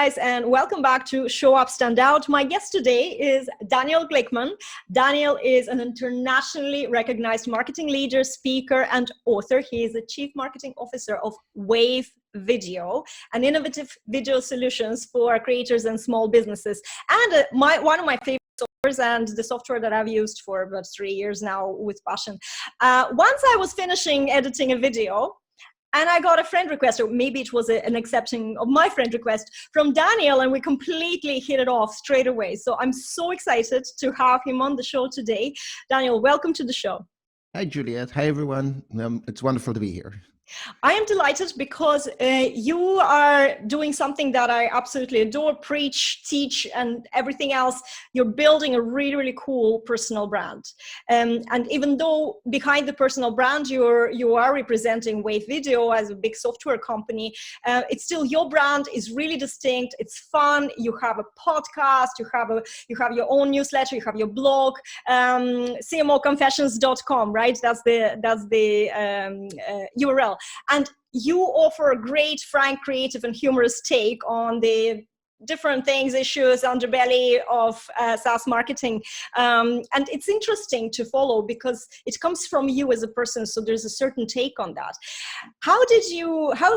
guys, and welcome back to Show Up, Stand Out. My guest today is Daniel Glickman. Daniel is an internationally recognized marketing leader, speaker, and author. He is the Chief Marketing Officer of Wave.Video, an innovative video solutions for creators and small businesses. And one of my favorite softwares, and the software that I've used for about 3 years now with passion. Once I was finishing editing a video, and I got a friend request, or maybe it was an accepting of my friend request from Daniel, and we completely hit it off straight away. So I'm so excited to have him on the show today. Daniel, welcome to the show. Hi, Juliette. Hi, everyone. It's wonderful to be here. I am delighted because you are doing something that I absolutely adore, preach, teach, and everything else. You're building a really, really cool personal brand. And even though behind the personal brand, you are representing Wave.Video as a big software company, it's still your brand is really distinct. It's fun. You have a podcast. You have your own newsletter. You have your blog, CMOconfessions.com, right? That's the URL. And you offer a great, frank, creative, and humorous take on the different things, issues, underbelly of SaaS marketing. And it's interesting to follow because it comes from you as a person. So there's a certain take on that.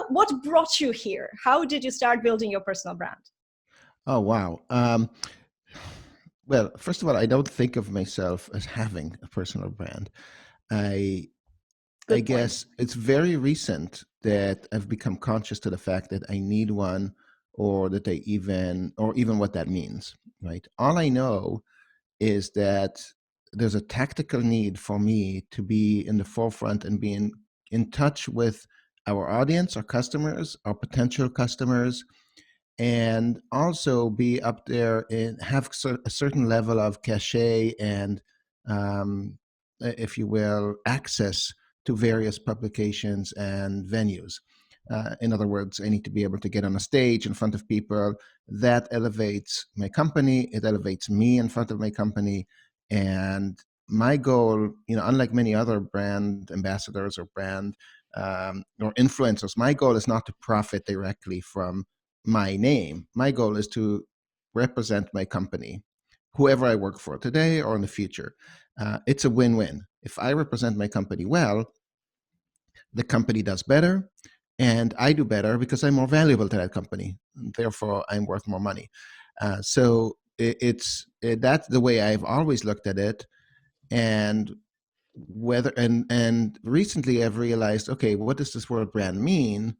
What brought you here? How did you start building your personal brand? Oh, wow. Well, first of all, I don't think of myself as having a personal brand. I guess it's very recent that I've become conscious to the fact that I need one, or that even what that means, right? All I know is that there's a tactical need for me to be in the forefront and be in touch with our audience, our customers, our potential customers, and also be up there and have a certain level of cachet and, if you will, access to various publications and venues. In other words, I need to be able to get on a stage in front of people. That elevates my company. It elevates me in front of my company. And my goal, unlike many other brand ambassadors or brand or influencers, my goal is not to profit directly from my name. My goal is to represent my company, whoever I work for today or in the future. It's a win-win. If I represent my company well, the company does better, and I do better because I'm more valuable to that company. Therefore, I'm worth more money. So that's the way I've always looked at it. And recently I've realized, okay, what does this word brand mean?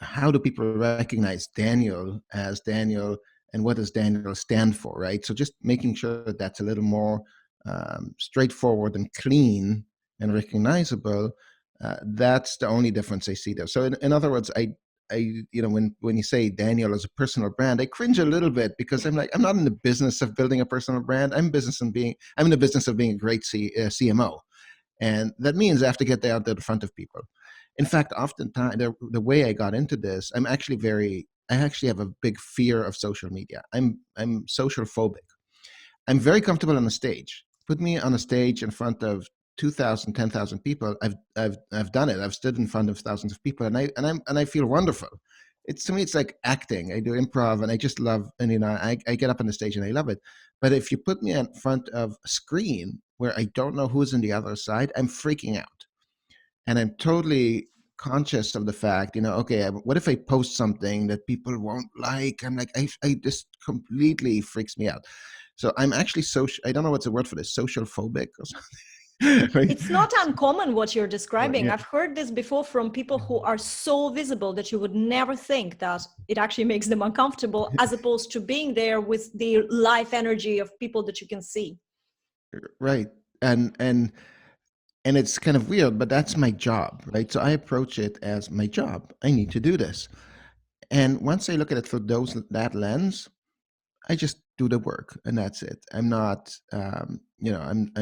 How do people recognize Daniel as Daniel, and what does Daniel stand for, right? So just making sure that that's a little more straightforward and clean and recognizable. That's the only difference I see there. So in other words, when you say Daniel as a personal brand, I cringe a little bit because I'm like, I'm not in the business of building a personal brand. I'm in the business of being a great CMO. And that means I have to get there to the front of people. In fact, oftentimes the way I got into this, I actually have a big fear of social media. I'm social phobic. I'm very comfortable on the stage. Put me on a stage in front of 2,000, 10,000 people. I've done it. I've stood in front of thousands of people, and I feel wonderful. To me, it's like acting. I do improv, and I just love. And I get up on the stage and I love it. But if you put me in front of a screen where I don't know who's on the other side, I'm freaking out, and I'm totally conscious of the fact, okay, what if I post something that people won't like? I'm like, I just completely freaks me out. So I'm actually I don't know what's the word for this, social phobic or something. Right? It's not uncommon what you're describing. Yeah. I've heard this before from people who are so visible that you would never think that it actually makes them uncomfortable, as opposed to being there with the life energy of people that you can see. Right. And it's kind of weird, but that's my job, right? So I approach it as my job. I need to do this. And once I look at it through that lens, I just do the work, and that's it. I'm not, I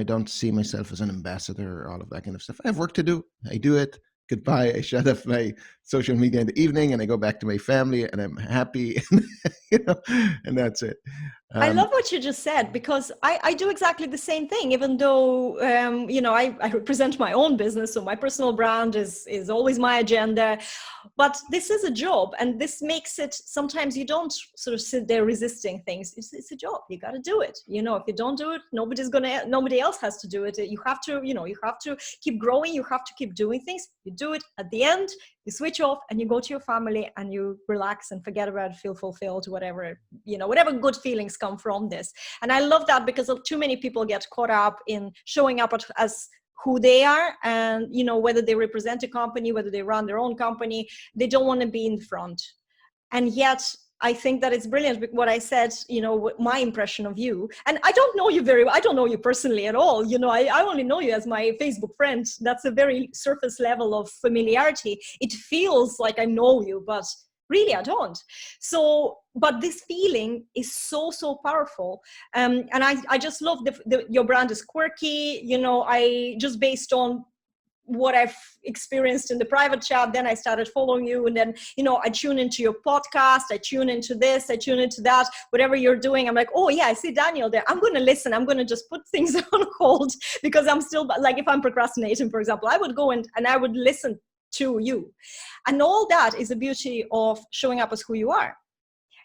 don't see myself as an ambassador or all of that kind of stuff. I have work to do. I do it. Goodbye. I shut off my social media in the evening, and I go back to my family, and I'm happy, and that's it. I love what you just said, because I do exactly the same thing, even though, I represent my own business. So my personal brand is always my agenda, but this is a job, and this makes it, sometimes you don't sort of sit there resisting things. It's a job. You got to do it. If you don't do it, nobody else has to do it. You have to keep growing. You have to keep doing things. You do it. At the end, you switch off and you go to your family and you relax and forget about it, feel fulfilled, whatever good feelings come from this. And I love that, because too many people get caught up in showing up as who they are, and whether they represent a company, whether they run their own company, they don't want to be in front. And yet I think that it's brilliant what I said, my impression of you. And I don't know you very well. I don't know you personally at all. I only know you as my Facebook friend. That's a very surface level of familiarity. It feels like I know you, but really I don't. So, but this feeling is so, so powerful. And I just love your brand is quirky, I just, based on what I've experienced in the private chat, then I started following you, and then I tune into your podcast, I tune into this, I tune into that, whatever you're doing. I'm like, oh yeah, I see Daniel there, I'm going to listen, I'm going to just put things on hold, because I'm still, like, if I'm procrastinating, for example, I would go and I would listen to you. And all that is the beauty of showing up as who you are.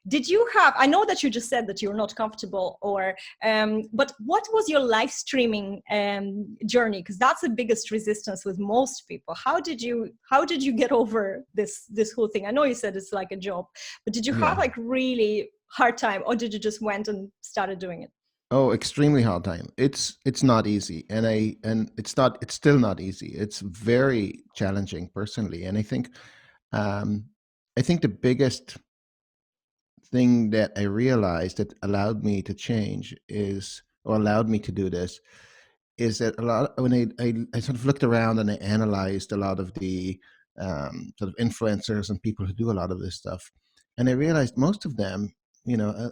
Did you have, I know that you just said that you're not comfortable, but what was your live streaming journey? Because that's the biggest resistance with most people. How did you get over this whole thing? I know you said it's like a job, but did you have like really hard time, or did you just went and started doing it? Oh, extremely hard time. It's not easy, and it's still not easy. It's very challenging personally, and I think the biggest thing that I realized that allowed me to change allowed me to do this, is that when I sort of looked around and I analyzed a lot of the sort of influencers and people who do a lot of this stuff, and I realized most of them,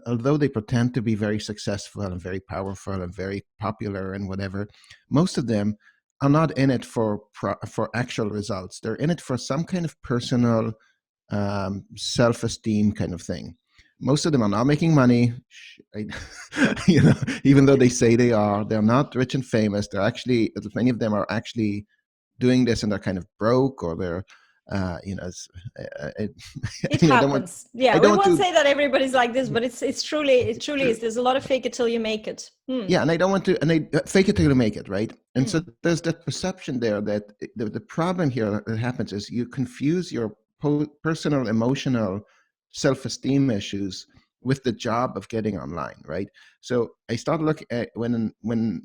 although they pretend to be very successful and very powerful and very popular and whatever, most of them are not in it for actual results. They're in it for some kind of personal self-esteem kind of thing. Most of them are not making money, even though they say they are. They're not rich and famous. They're actually, many of them are actually doing this and they're kind of broke, or they're, it happens. We won't say that everybody's like this, but it truly is. There's a lot of fake it till you make it. Yeah, and I don't want to, and I fake it till you make it, right? And so there's that perception there that the problem here that happens is you confuse your personal, emotional, self-esteem issues with the job of getting online, right? So I started looking at when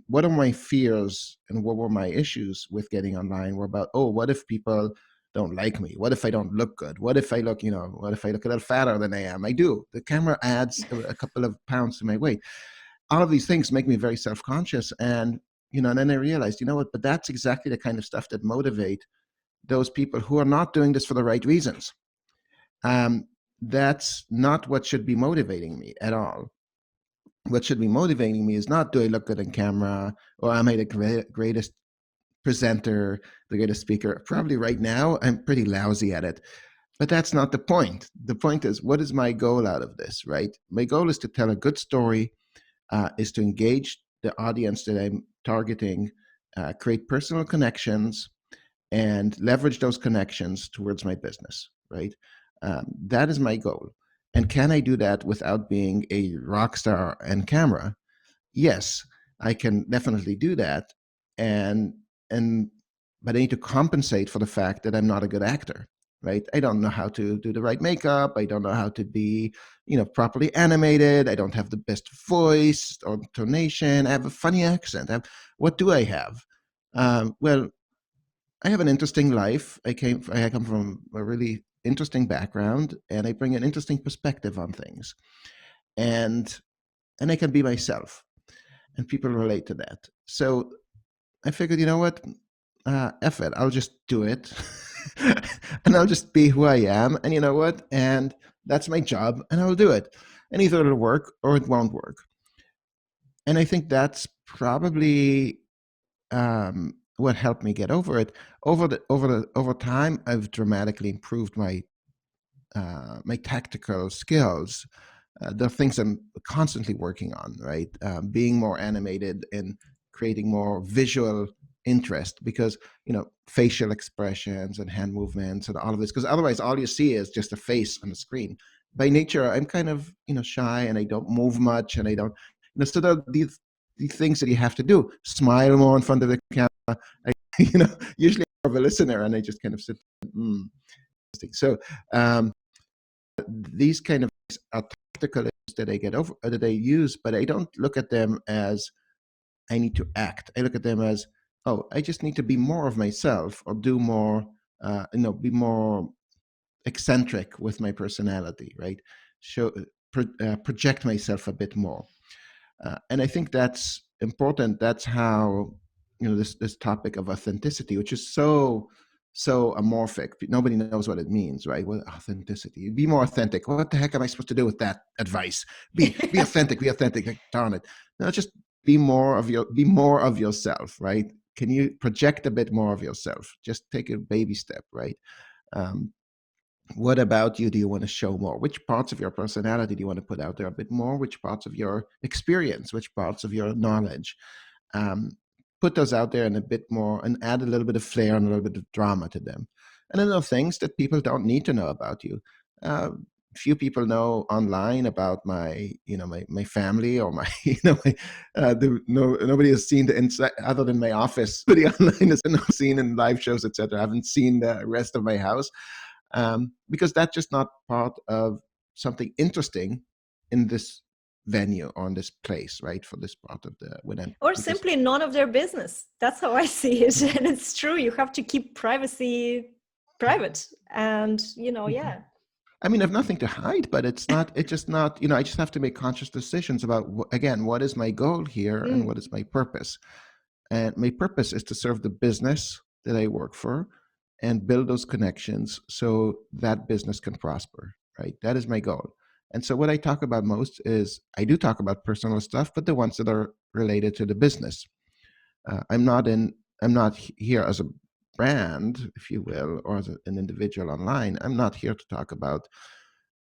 what are my fears and what were my issues with getting online were about, oh, what if people don't like me? What if I don't look good? What if I look, what if I look a little fatter than I am? I do. The camera adds a couple of pounds to my weight. All of these things make me very self-conscious. And, and then I realized, but that's exactly the kind of stuff that motivate those people who are not doing this for the right reasons. That's not what should be motivating me at all. What should be motivating me is not, do I look good on camera, or am I the greatest presenter, the greatest speaker? Probably right now, I'm pretty lousy at it. But that's not the point. The point is, what is my goal out of this, right? My goal is to tell a good story, is to engage the audience that I'm targeting, create personal connections, and leverage those connections towards my business, right? That is my goal. And can I do that without being a rock star on camera? Yes, I can definitely do that. But I need to compensate for the fact that I'm not a good actor, right? I don't know how to do the right makeup. I don't know how to be, properly animated. I don't have the best voice or tonation. I have a funny accent. What do I have? Well, I have an interesting life. I come from a really interesting background, and I bring an interesting perspective on things, and I can be myself, and people relate to that. So I figured, you know what, F it, I'll just do it, and I'll just be who I am, and you know what, and that's my job, and I'll do it, and either it'll work or it won't work. And I think that's probably what helped me get over it, over time, I've dramatically improved my tactical skills. There are things I'm constantly working on, right? Being more animated and creating more visual interest, because facial expressions and hand movements and all of this, because otherwise all you see is just a face on the screen. By nature, I'm kind of shy, and I don't move much, and I don't so there are these things that you have to do. Smile more in front of the camera. I, usually I'm more of a listener, and I just kind of sit. Mm. So these kind of things are tactical issues that I get over, that I use, but I don't look at them as I need to act. I look at them as, oh, I just need to be more of myself, or do more, be more eccentric with my personality, right? Project myself a bit more. And I think that's important. That's how this topic of authenticity, which is so amorphic. Nobody knows what it means, right? What authenticity? Be more authentic. What the heck am I supposed to do with that advice? Be authentic. Be authentic. Like, darn it! No, just be more of yourself, right? Can you project a bit more of yourself? Just take a baby step, right? Um, what about you do you want to show more? Which parts of your personality do you want to put out there a bit more? Which parts of your experience? Which parts of your knowledge? um, Put those out there and a bit more, and add a little bit of flair and a little bit of drama to them. And then there are things that people don't need to know about you. Few people know online about my family, or my nobody has seen the inside other than my office. Nobody online has seen in live shows, etc. I haven't seen the rest of my house, because that's just not part of something interesting in this venue, or in this place, right? For this part of the Or because simply none of their business. That's how I see it. And it's true. You have to keep privacy private. And, yeah. I mean, I've nothing to hide, but it's just not, I just have to make conscious decisions about, again, what is my goal here, and what is my purpose. And my purpose is to serve the business that I work for, and build those connections so that business can prosper, right? That is my goal. And so what I talk about most is, I do talk about personal stuff, but the ones that are related to the business. I'm not here as a brand, if you will, or as an individual online. I'm not here to talk about,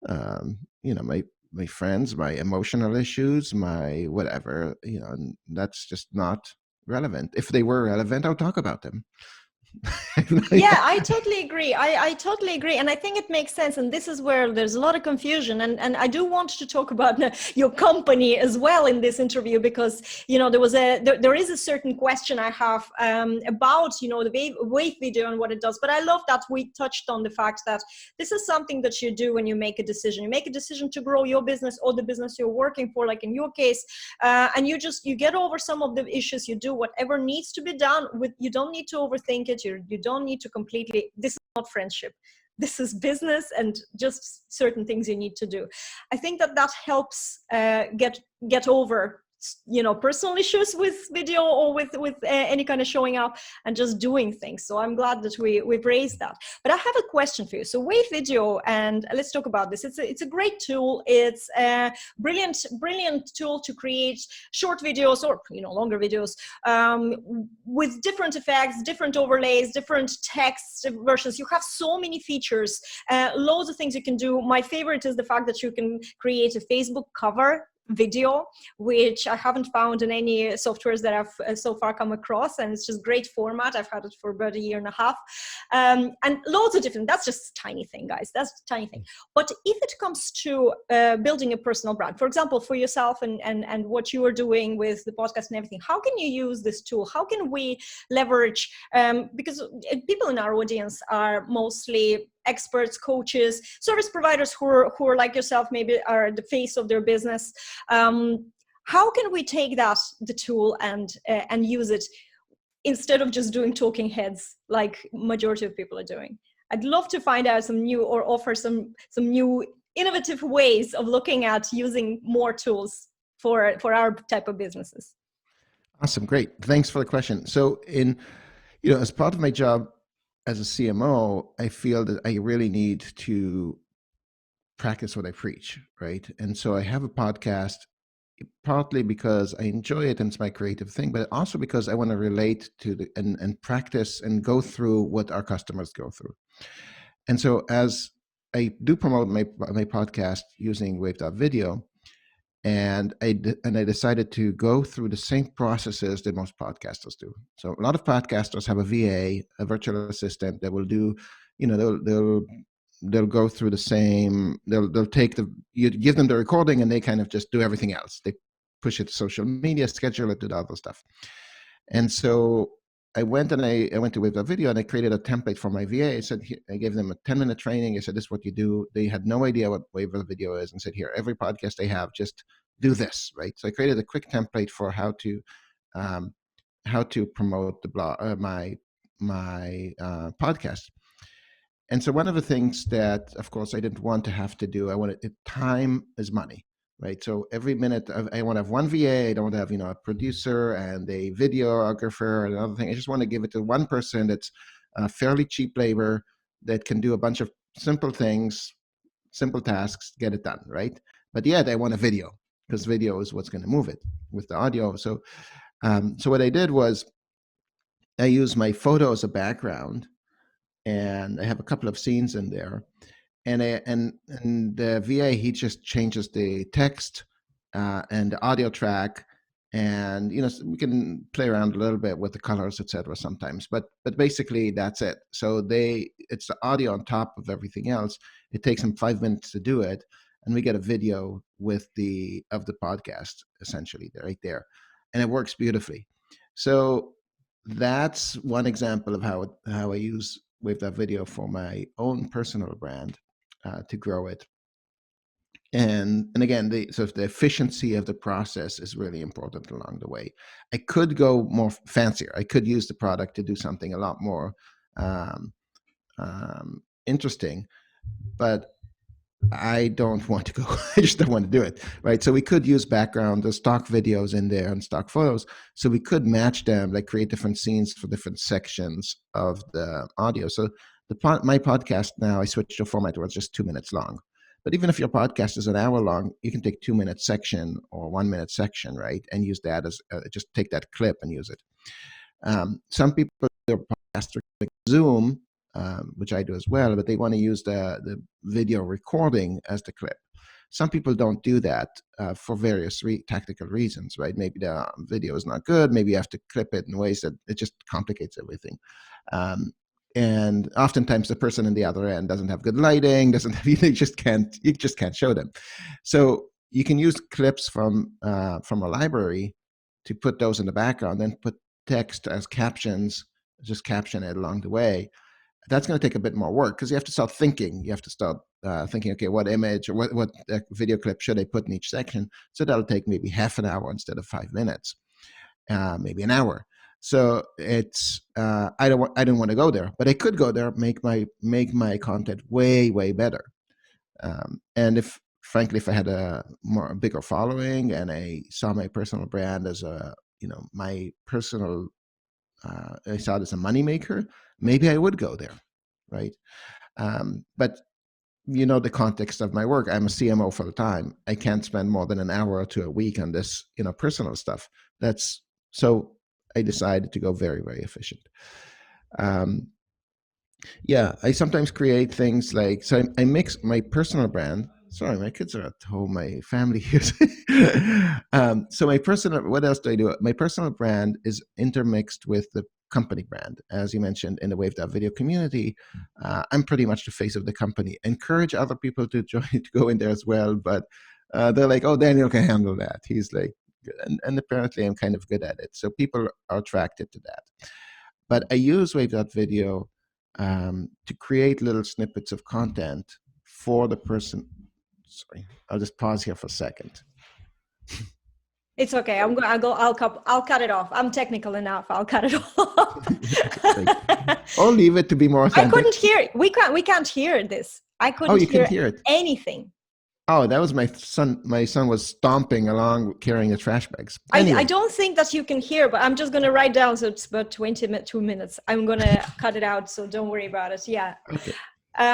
my friends, my emotional issues, my whatever. And that's just not relevant. If they were relevant, I'll talk about them. Yeah, I totally agree. I totally agree. And I think it makes sense. And this is where there's a lot of confusion. And I do want to talk about your company as well in this interview, because, there is a certain question I have about, the Wave video and what it does. But I love that we touched on the fact that this is something that you do when you make a decision. You make a decision to grow your business or the business you're working for, like in your case, and you get over some of the issues. You do whatever needs to be done. You don't need to overthink it. You don't need to completely, this is not friendship. This is business, and just certain things you need to do. I think that helps get over personal issues with video, or with any kind of showing up and just doing things. So I'm glad that we've raised that. But I have a question for you. So Wave.Video, and let's talk about this. It's a great tool. It's a brilliant tool to create short videos, or longer videos, with different effects, different overlays, different text versions. You have so many features, loads of things you can do. My favorite is the fact that you can create a Facebook cover video, which I haven't found in any softwares that I've so far come across, and it's just great format. I've had it for about a year and a half, and loads of different. That's just a tiny thing, guys. That's a tiny thing. But if it comes to building a personal brand, for example, for yourself and what you are doing with the podcast and everything, how can you use this tool? How can we leverage? Because people in our audience are mostly experts, coaches, service providers who are like yourself, maybe are the face of their business. How can we take the tool and use it instead of just doing talking heads like majority of people are doing? I'd love to find out some new, or offer some new innovative ways of looking at using more tools for our type of businesses. Awesome, great. Thanks for the question. So as part of my job as a CMO, I feel that I really need to practice what I preach, right? And so I have a podcast partly because I enjoy it and it's my creative thing, but also because I want to relate to and practice and go through what our customers go through. And so as I do promote my podcast using Wave.Video, and I decided to go through the same processes that most podcasters do. So a lot of podcasters have a VA, a virtual assistant that will do, they'll go through the same. They'll take you give them the recording and they kind of just do everything else. They push it to social media, schedule it, do the other stuff. And so I went to Wave.Video and I created a template for my VA. I gave them a 10-minute training. I said, this is what you do. They had no idea what Wave.Video is, and said, here, every podcast they have, just do this, right? So I created a quick template for how to promote the blog, my podcast. And so one of the things that, of course, I didn't want to have to do, time is money. Right. So every minute I want to have one VA. I don't want to have, a producer and a videographer and another thing. I just want to give it to one person that's fairly cheap labor that can do a bunch of simple things, simple tasks, get it done. Right. But yet I want a video because video is what's going to move it with the audio. So what I did was I used my photo as a background, and I have a couple of scenes in there. And the VA, he just changes the text and the audio track, and so we can play around a little bit with the colors, etc. sometimes, but basically that's it. So it's the audio on top of everything else. It takes them 5 minutes to do it, and we get a video of the podcast essentially right there, and it works beautifully. So that's one example of how I use Wave.Video for my own personal brand. To grow it. And again, the efficiency of the process is really important along the way. I could go more fancier. I could use the product to do something a lot more interesting, but I don't want to go. I just don't want to do it, right? So we could use background, there's stock videos in there and stock photos. So we could match them, like create different scenes for different sections of the audio. So my podcast now, I switched to a format where it's just 2 minutes long. But even if your podcast is an hour long, you can take 2-minute section or 1-minute section, right? And use that as just take that clip and use it. Some people do podcasts like Zoom, which I do as well, but they want to use the video recording as the clip. Some people don't do that for various tactical reasons, right? Maybe the video is not good. Maybe you have to clip it in ways that it just complicates everything. And oftentimes the person in the other end doesn't have good lighting, you just can't show them. So you can use clips from a library to put those in the background, then put text as captions, just caption it along the way. That's going to take a bit more work because you have to start thinking. You have to start thinking, okay, what image or what video clip should I put in each section? So that'll take maybe half an hour instead of 5 minutes, maybe an hour. So it's I don't want to go there, but I could go there, make my content way better. And if I had a bigger following and I saw my personal brand as my personal, I saw it as a moneymaker, maybe I would go there, right? But the context of my work, I'm a CMO full time. I can't spend more than an hour or two a week on this, personal stuff. So I decided to go very, very efficient. I sometimes create things like, so I mix my personal brand. Sorry, my kids are at home, my family here. So what else do I do? My personal brand is intermixed with the company brand. As you mentioned in the Wave.Video community, I'm pretty much the face of the company. Encourage other people to go in there as well, but they're like, oh, Daniel can handle that. He's like, and apparently I'm kind of good at it. So people are attracted to that. But I use Wave.Video to create little snippets of content for the person. Sorry, I'll just pause here for a second. It's okay. I'll cut it off. I'm technical enough. I'll cut it off. Or leave it to be more authentic. I couldn't hear it. We can't hear this. I couldn't hear it. Anything. Oh, that was my son. My son was stomping along carrying the trash bags. Anyway. I don't think that you can hear, but I'm just going to write down. So it's about 2 minutes. I'm going to cut it out. So don't worry about it. Yeah. Okay.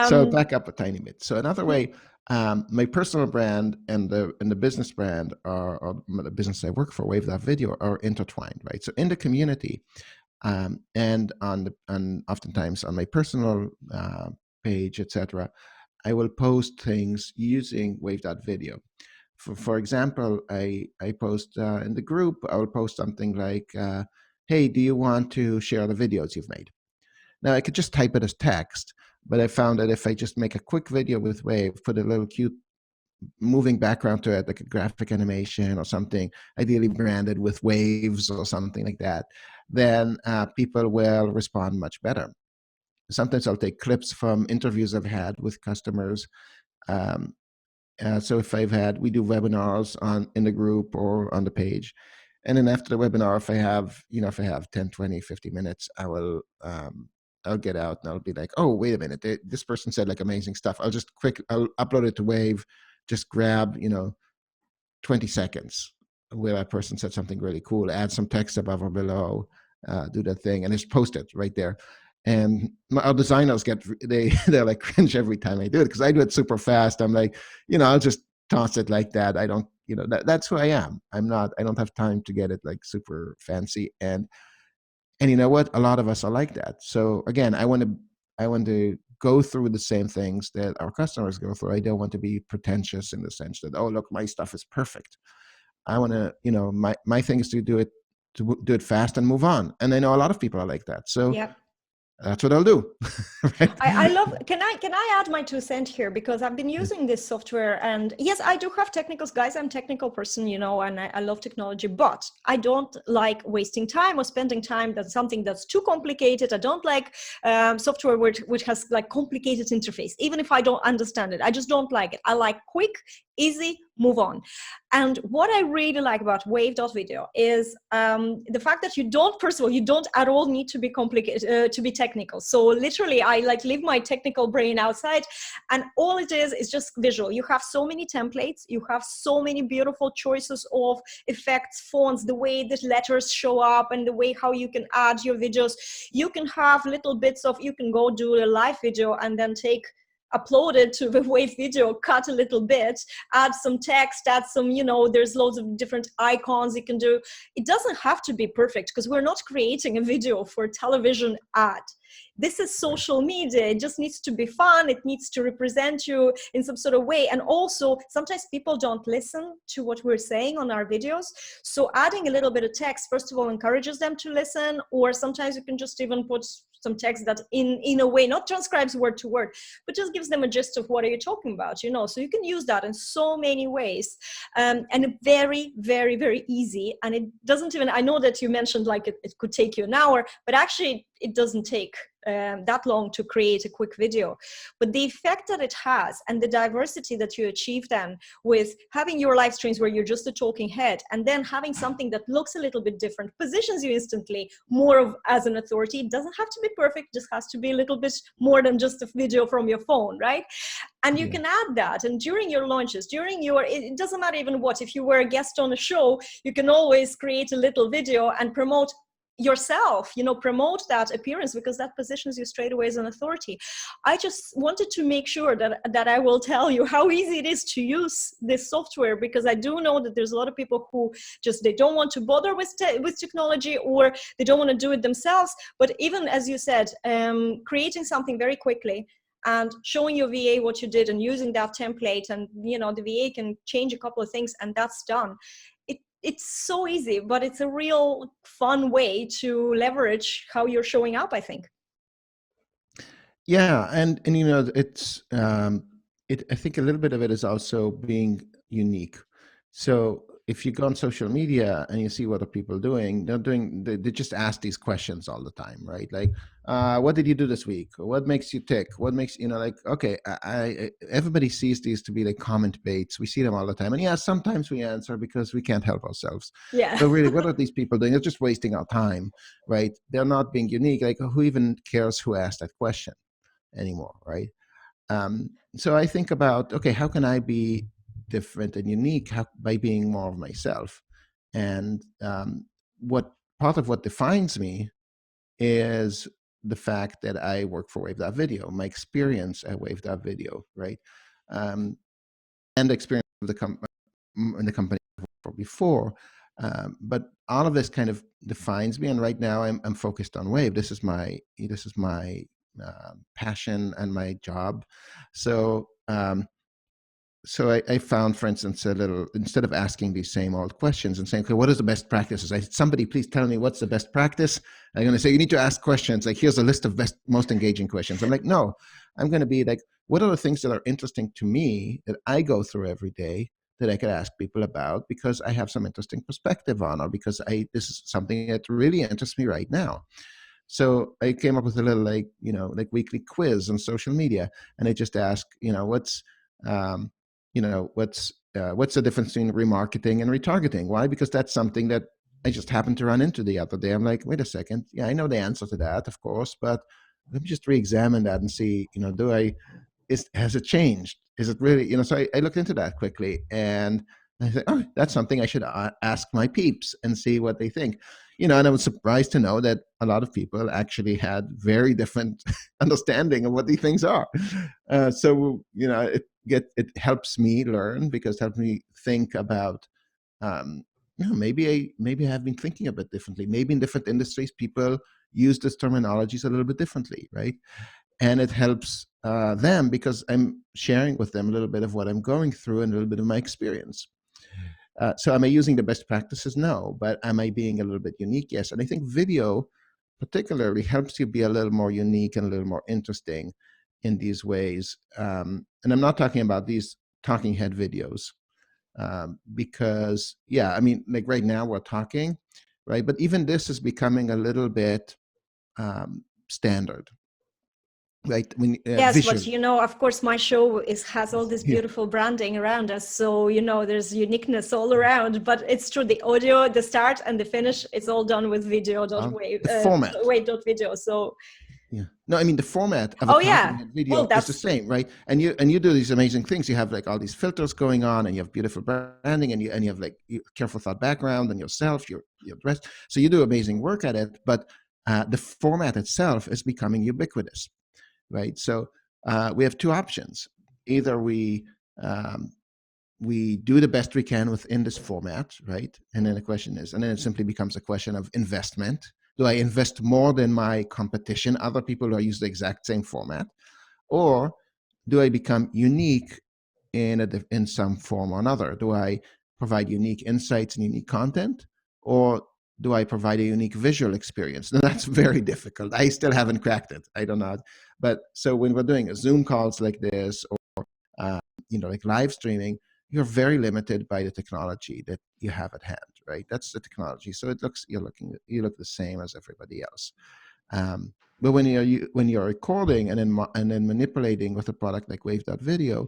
So back up a tiny bit. So another way My personal brand and the business brand or the business I work for, Wave.Video, are intertwined, right? So in the community, and on oftentimes on my personal page, etc., I will post things using Wave.Video. For example, I post in the group, I will post something like, hey, do you want to share the videos you've made? Now, I could just type it as text, but I found that if I just make a quick video with Wave, put a little cute moving background to it, like a graphic animation or something, ideally branded with waves or something like that, then people will respond much better. Sometimes I'll take clips from interviews I've had with customers. Um, so if we do webinars in the group or on the page. And then after the webinar, if I have 10, 20, 50 minutes, I'll get out and I'll be like, oh, wait a minute, this person said like amazing stuff. I'll upload it to Wave, just grab, 20 seconds where that person said something really cool, add some text above or below, do that thing, and just post it right there. And our designers they're like cringe every time I do it, because I do it super fast. I'm like, I'll just toss it like that. I don't, that's who I am. I don't have time to get it like super fancy. And you know what? A lot of us are like that. So again, I want to go through the same things that our customers go through. I don't want to be pretentious in the sense that, oh, look, my stuff is perfect. I want to, my thing is to do it fast and move on. And I know a lot of people are like that. So Yeah. that's what I'll do. Right? I love, can I add my 2 cents here, because I've been using this software, and yes, I do have technicals, guys. I'm a technical person, and I love technology, but I don't like wasting time or spending time that's something that's too complicated. I don't like software which has like complicated interface, even if I don't understand it. I just don't like it. I like quick, easy, move on. And what I really like about Wave.Video is the fact that you don't, first of all, you don't at all need to be complicated, to be technical. So literally, I like leave my technical brain outside, and all it is just visual. You have so many templates, you have so many beautiful choices of effects, fonts, the way that letters show up, and the way how you can add your videos. You can have little bits of, you can go do a live video and then upload it to the Wave.Video, cut a little bit, add some text, add some, there's loads of different icons you can do. It doesn't have to be perfect, because we're not creating a video for a television ad. This is social media. It just needs to be fun. It needs to represent you in some sort of way. And also, sometimes people don't listen to what we're saying on our videos. So adding a little bit of text, first of all, encourages them to listen, or sometimes you can just even put some text that in a way, not transcribes word to word, but just gives them a gist of what are you talking about, so you can use that in so many ways, and very, very, very easy. And it doesn't even, I know that you mentioned like it could take you an hour, but actually it doesn't take that long to create a quick video. But the effect that it has and the diversity that you achieve then with having your live streams where you're just a talking head, and then having something that looks a little bit different, positions you instantly more of as an authority. It doesn't have to be perfect, just has to be a little bit more than just a video from your phone, right? And you can add that, and during your launches, it doesn't matter even what, if you were a guest on a show, you can always create a little video and promote yourself, promote that appearance, because that positions you straight away as an authority. I just wanted to make sure that I will tell you how easy it is to use this software, because I do know that there's a lot of people who they don't want to bother with technology, or they don't want to do it themselves. But even as you said, creating something very quickly and showing your VA what you did and using that template, and the VA can change a couple of things and that's done. It's so easy, but it's a real fun way to leverage how you're showing up, I think. Yeah, and it's I think a little bit of it is also being unique. So if you go on social media and you see what are people doing, they just ask these questions all the time, right? Like, what did you do this week? What makes you tick? What makes, like, okay, everybody sees these to be like comment baits. We see them all the time. And yeah, sometimes we answer because we can't help ourselves. Yeah. But really, what are these people doing? They're just wasting our time, right? They're not being unique. Like, who even cares who asked that question anymore, right? So I think about, okay, how can I be different and unique by being more of myself? And what part of what defines me is the fact that I work for Wave.Video, my experience at Wave.Video, right? and the experience of in the company I've worked for before. But all of this kind of defines me. And right now I'm focused on Wave. This is my passion and my job. So, I found, for instance, instead of asking these same old questions and saying, okay, what is the best practices? Somebody please tell me what's the best practice. I'm going to say, you need to ask questions. Like, here's a list of most engaging questions. I'm like, no, I'm going to be like, what are the things that are interesting to me that I go through every day that I could ask people about because I have some interesting perspective on, or because this is something that really interests me right now. So I came up with a little weekly quiz on social media, and I just ask, what's the difference between remarketing and retargeting? Why? Because that's something that I just happened to run into the other day. I'm like, wait a second. Yeah, I know the answer to that, of course, but let me just re-examine that and see, has it changed? Is it really, so I looked into that quickly, and I said, oh, that's something I should ask my peeps and see what they think. And I was surprised to know that a lot of people actually had very different understanding of what these things are. So it helps me learn, because it helps me think about, maybe I have been thinking a bit differently. Maybe in different industries, people use this terminologies a little bit differently, right? And it helps them, because I'm sharing with them a little bit of what I'm going through and a little bit of my experience. So am I using the best practices? No. But am I being a little bit unique? Yes. And I think video particularly helps you be a little more unique and a little more interesting in these ways. And I'm not talking about these talking head videos, because, yeah, I mean, like right now we're talking, right? But even this is becoming a little bit standard. Right. Yes, Visual. but of course, my show has all this Yeah. beautiful branding around us. So, there's uniqueness all around. But it's true, the audio, the start and the finish, it's all done with video.wave, The format. wave.video. So, yeah. No, I mean, the format of a oh talking yeah, head video is the same, right? And you do these amazing things. You have like all these filters going on, and you have beautiful branding, and you have like careful thought background, and yourself, your dress. So you do amazing work at it. But the format itself is becoming ubiquitous. Right. So we have two options. Either we do the best we can within this format, right? And then it simply becomes a question of investment. Do I invest more than my competition, other people who use the exact same format? Or do I become unique in some form or another? Do I provide unique insights and unique content? Or do I provide a unique visual experience? Now, that's very difficult. I still haven't cracked it. I don't know. But so when we're doing Zoom calls like this, or like live streaming, you're very limited by the technology that you have at hand, right? That's the technology. So you look the same as everybody else. But when you're recording and then manipulating with a product like Wave.Video,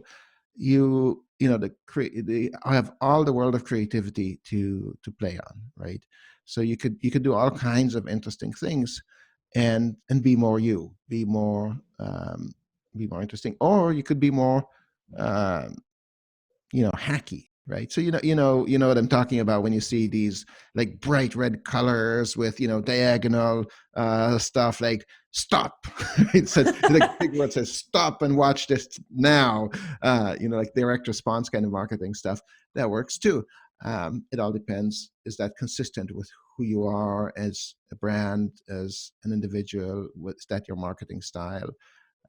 I have all the world of creativity to play on, right? So you could do all kinds of interesting things, and be more be more interesting, or you could be more hacky, right? So you know what I'm talking about when you see these like bright red colors with diagonal stuff like stop. It says like big word says stop and watch this now. Like direct response kind of marketing stuff that works too. It all depends. Is that consistent with who you are as a brand, as an individual? Is that your marketing style?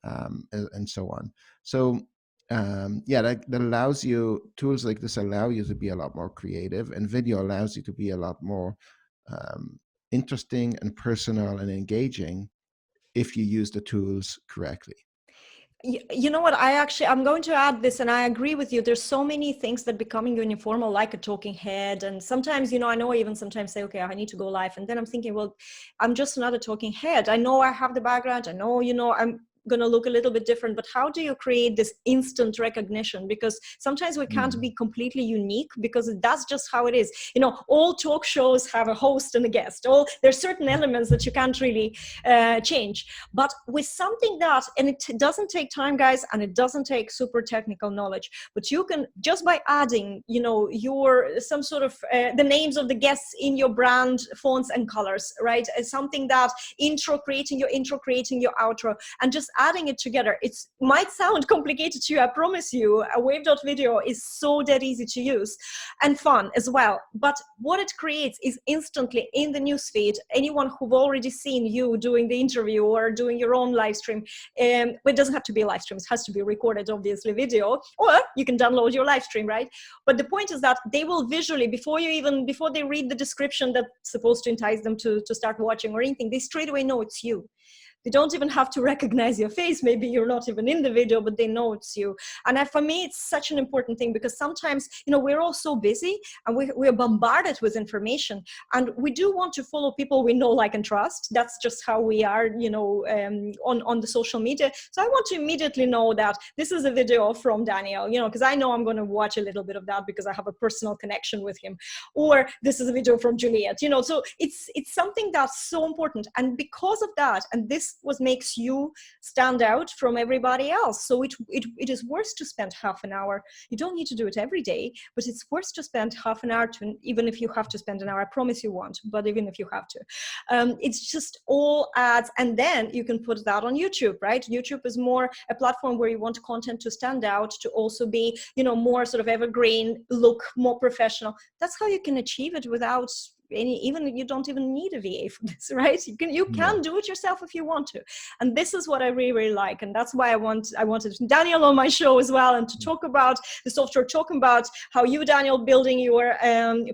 And so on. So that allows you, tools like this allow you to be a lot more creative, and video allows you to be a lot more interesting and personal and engaging if you use the tools correctly. You know what, I'm going to add this, and I agree with you. There's so many things that becoming uniform, like a talking head. And sometimes, I know I even sometimes say, okay, I need to go live. And then I'm thinking, well, I'm just another talking head. I know I have the background. I know, I'm going to look a little bit different, but how do you create this instant recognition? Because sometimes we can't be completely unique, because that's just how it is. All talk shows have a host and a guest. There's certain elements that you can't really change. But with something and it doesn't take time, guys, and it doesn't take super technical knowledge, but you can, just by adding, some sort of the names of the guests in your brand fonts and colors, right? Something that creating your intro, creating your outro, and just adding it together. It might sound complicated to you, I promise you. Wave.Video is so dead easy to use and fun as well. But what it creates is instantly in the newsfeed, anyone who've already seen you doing the interview or doing your own live stream, it doesn't have to be a live stream, it has to be recorded, obviously, video, or you can download your live stream, right? But the point is that they will visually, before they read the description that's supposed to entice them to start watching or anything, they straight away know it's you. They don't even have to recognize your face. Maybe you're not even in the video, but they know it's you. And for me, it's such an important thing, because sometimes, we're all so busy and we're bombarded with information, and we do want to follow people we know, like, and trust. That's just how we are, on the social media. So I want to immediately know that this is a video from Daniel, because I know I'm going to watch a little bit of that because I have a personal connection with him. Or this is a video from Juliette, so it's something that's so important. And because of that, and this what makes you stand out from everybody else. So it is worth to spend half an hour. You don't need to do it every day, but it's worth to spend half an hour, even if you have to spend an hour. I promise you won't, but even if you have to. It's just all ads, and then you can put that on YouTube, right? YouTube is more a platform where you want content to stand out, to also be, more sort of evergreen, look more professional. That's how you can achieve it without even you don't even need a VA for this, right? You can do it yourself if you want to. And this is what I really, really like. And that's why I wanted Daniel on my show as well, and to talk about the software, talking about how you, Daniel, building your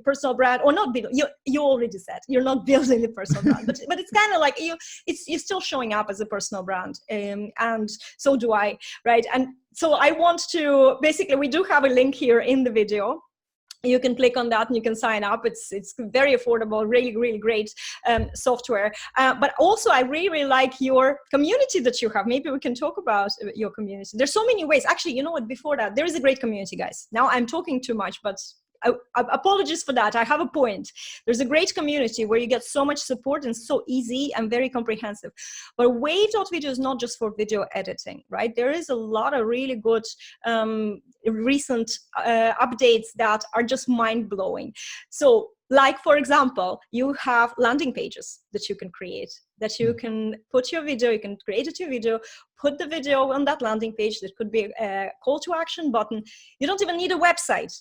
personal brand, or not building, you already said you're not building the personal brand, but it's kind of like you're still showing up as a personal brand. And so do I, right? And so I want to, basically, we do have a link here in the video. You can click on that and you can sign up. It's very affordable, really, really great software. But also, I really, really like your community that you have. Maybe we can talk about your community. There's so many ways. Actually, you know what? Before that, there is a great community, guys. Now I'm talking too much, but apologies for that. I have a point. There's a great community where you get so much support and so easy and very comprehensive. But Wave.Video is not just for video editing, right? There is a lot of really good recent updates that are just mind-blowing. So, like, for example, you have landing pages that you can create, that you can put your video, you can create it to your video, put the video on that landing page. That could be a call to action button. You don't even need a website.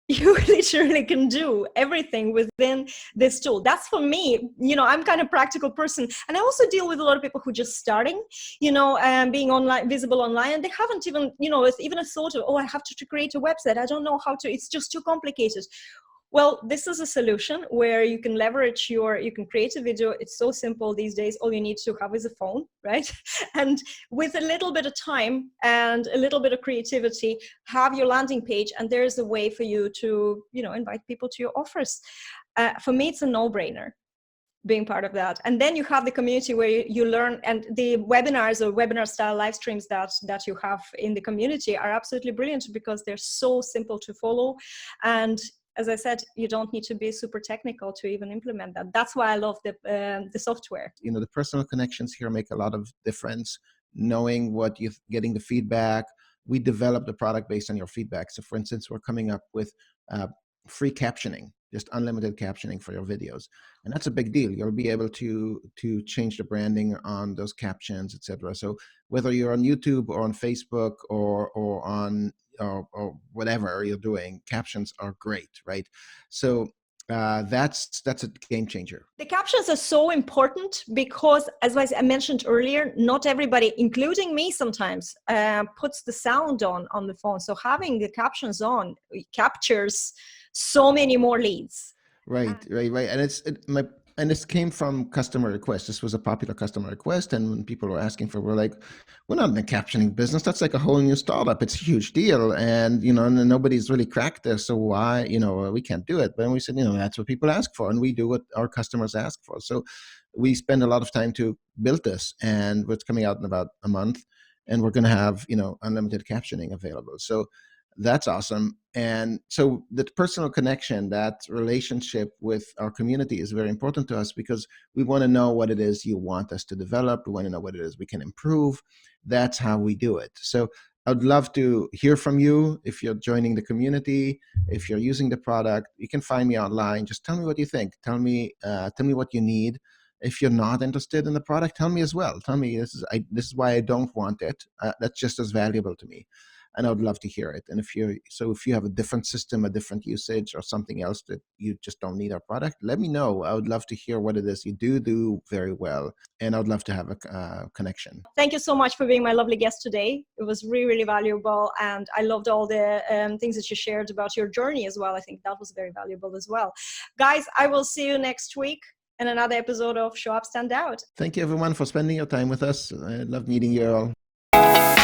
You literally can do everything within this tool. That's, for me, I'm kind of practical person. And I also deal with a lot of people who are just starting, being online, visible online, and they haven't even, even a thought of, I have to create a website. I don't know how to, it's just too complicated. Well, this is a solution where you can leverage you can create a video. It's so simple these days. All you need to have is a phone, right? And with a little bit of time and a little bit of creativity, have your landing page, and there's a way for you to, invite people to your offers. For me, it's a no-brainer being part of that. And then you have the community where you learn, and the webinars or webinar style live streams that you have in the community are absolutely brilliant because they're so simple to follow. And as I said, you don't need to be super technical to even implement that. That's why I love the software. The personal connections here make a lot of difference. Knowing what you're getting the feedback. We develop the product based on your feedback. So, for instance, we're coming up with free captioning, just unlimited captioning for your videos, and that's a big deal. You'll be able to change the branding on those captions, etc. So whether you're on YouTube or on Facebook or on or whatever you're doing, captions are great, right? So that's a game changer. The captions are so important because, as I mentioned earlier, not everybody, including me sometimes, puts the sound on the phone. So having the captions on captures so many more leads. Right. And this came from customer request. This was a popular customer request. And when people were asking for, we're like, we're not in the captioning business. That's like a whole new startup. It's a huge deal. And, and nobody's really cracked this. So why, we can't do it. But then we said, that's what people ask for. And we do what our customers ask for. So we spend a lot of time to build this, and it's coming out in about a month. And we're going to have, unlimited captioning available. So that's awesome. And so the personal connection, that relationship with our community is very important to us because we want to know what it is you want us to develop. We want to know what it is we can improve. That's how we do it. So I'd love to hear from you. If you're joining the community, if you're using the product, you can find me online. Just tell me what you think. Tell me what you need. If you're not interested in the product, tell me as well. Tell me this is why I don't want it. That's just as valuable to me, and I would love to hear it. And if you have a different system, a different usage, or something else that you just don't need our product, let me know. I would love to hear what it is you do very well, and I would love to have a connection. Thank you so much for being my lovely guest today. It was really, really valuable, and I loved all the things that you shared about your journey as well. I think that was very valuable as well. Guys, I will see you next week in another episode of Show Up, Stand Out. Thank you everyone for spending your time with us. I love meeting you all.